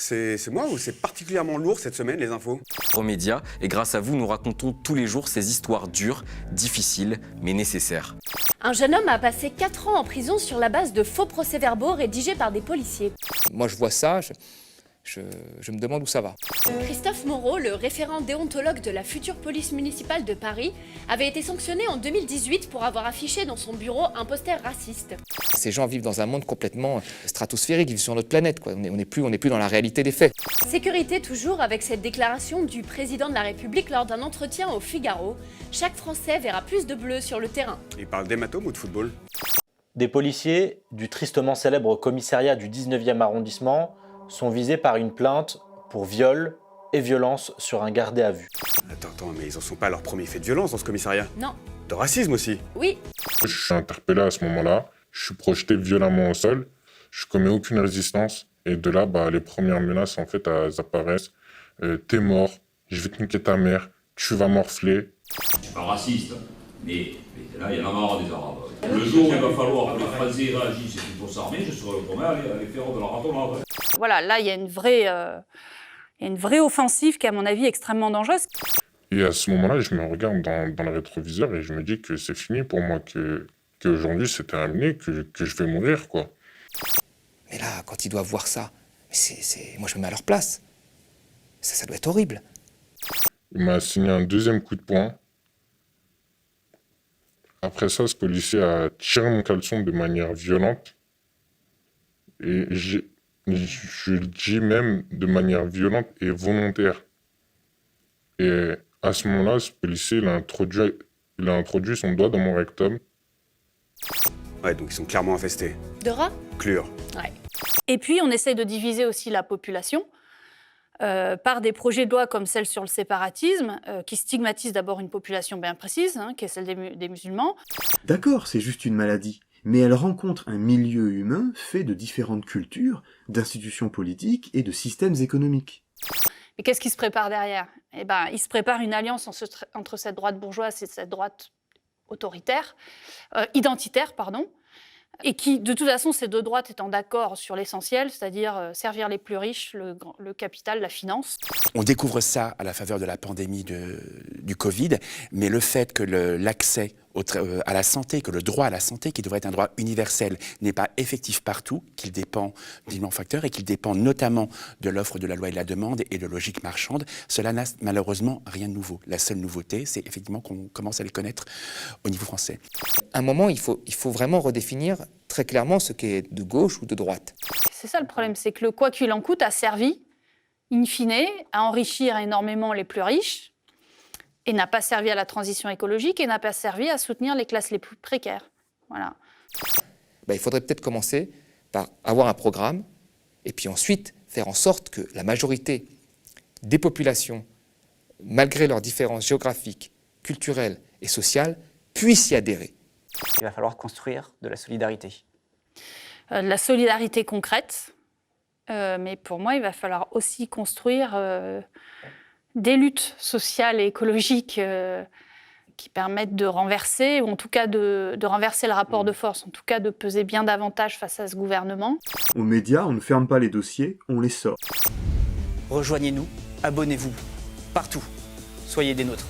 c'est moi ou c'est particulièrement lourd cette semaine, les infos? Aux médias, et grâce à vous, nous racontons tous les jours ces histoires dures, difficiles, mais nécessaires. Un jeune homme a passé 4 ans en prison sur la base de faux procès-verbaux rédigés par des policiers. Moi, je vois ça, je me demande où ça va. Christophe Moreau, le référent déontologue de la future police municipale de Paris, avait été sanctionné en 2018 pour avoir affiché dans son bureau un poster raciste. Ces gens vivent dans un monde complètement stratosphérique, ils vivent sur notre planète, quoi. On n'est plus dans la réalité des faits. Sécurité toujours avec cette déclaration du président de la République lors d'un entretien au Figaro. Chaque Français verra plus de bleu sur le terrain. Il parle d'hématome ou de football? Des policiers du tristement célèbre commissariat du 19e arrondissement sont visés par une plainte pour viol et violence sur un gardé à vue. Attends, mais ils en sont pas à leur premier fait de violence dans ce commissariat? Non. De racisme aussi? Oui. Je suis interpellé à ce moment-là, je suis projeté violemment au sol, je commets aucune résistance, et de là, les premières menaces, en fait, elles apparaissent. T'es mort, je vais te niquer ta mère, tu vas morfler. Je suis pas raciste, mais là, il y en a marre des Arabes. Le jour où il va falloir que les Français réagissent et qu'ils vont s'armer, je serai le premier à aller faire de la ratonnade. Voilà, là, il y a une vraie offensive qui est, à mon avis, extrêmement dangereuse. Et à ce moment-là, je me regarde dans le rétroviseur et je me dis que c'est fini pour moi, qu'aujourd'hui c'est terminé, que je vais mourir, quoi. Mais là, quand ils doivent voir ça, moi je me mets à leur place. Ça doit être horrible. Il m'a assigné un deuxième coup de poing. Après ça, ce policier a tiré mon caleçon de manière violente. Et je dis même de manière violente et volontaire. Et à ce moment-là, ce policier, il a introduit son doigt dans mon rectum. Ouais, donc ils sont clairement infestés. De rats? Clure. Ouais. Et puis, on essaye de diviser aussi la population par des projets de loi comme celle sur le séparatisme, qui stigmatisent d'abord une population bien précise, qui est celle des musulmans. D'accord, c'est juste une maladie, mais elle rencontre un milieu humain fait de différentes cultures, d'institutions politiques et de systèmes économiques. Mais qu'est-ce qui se prépare derrière? Eh ben, il se prépare une alliance entre cette droite bourgeoise et cette droite identitaire, et qui, de toute façon, ces deux droites étant d'accord sur l'essentiel, c'est-à-dire servir les plus riches, le capital, la finance. On découvre ça à la faveur de la pandémie du Covid, mais le fait que l'accès à la santé, que le droit à la santé, qui devrait être un droit universel, n'est pas effectif partout, qu'il dépend d'innombrables facteurs et qu'il dépend notamment de l'offre de la loi et de la demande et de logique marchande, cela n'a malheureusement rien de nouveau. La seule nouveauté, c'est effectivement qu'on commence à les connaître au niveau français. À un moment, il faut vraiment redéfinir très clairement ce qui est de gauche ou de droite. C'est ça le problème, c'est que le quoi qu'il en coûte a servi, in fine, à enrichir énormément les plus riches, et n'a pas servi à la transition écologique, et n'a pas servi à soutenir les classes les plus précaires. Voilà. Il faudrait peut-être commencer par avoir un programme, et puis ensuite faire en sorte que la majorité des populations, malgré leurs différences géographiques, culturelles et sociales, puissent y adhérer. Il va falloir construire de la solidarité. De la solidarité concrète, mais pour moi, il va falloir aussi construire des luttes sociales et écologiques qui permettent de renverser, ou en tout cas de renverser le rapport de force, en tout cas de peser bien davantage face à ce gouvernement. Aux médias, on ne ferme pas les dossiers, on les sort. Rejoignez-nous, abonnez-vous, partout. Soyez des nôtres.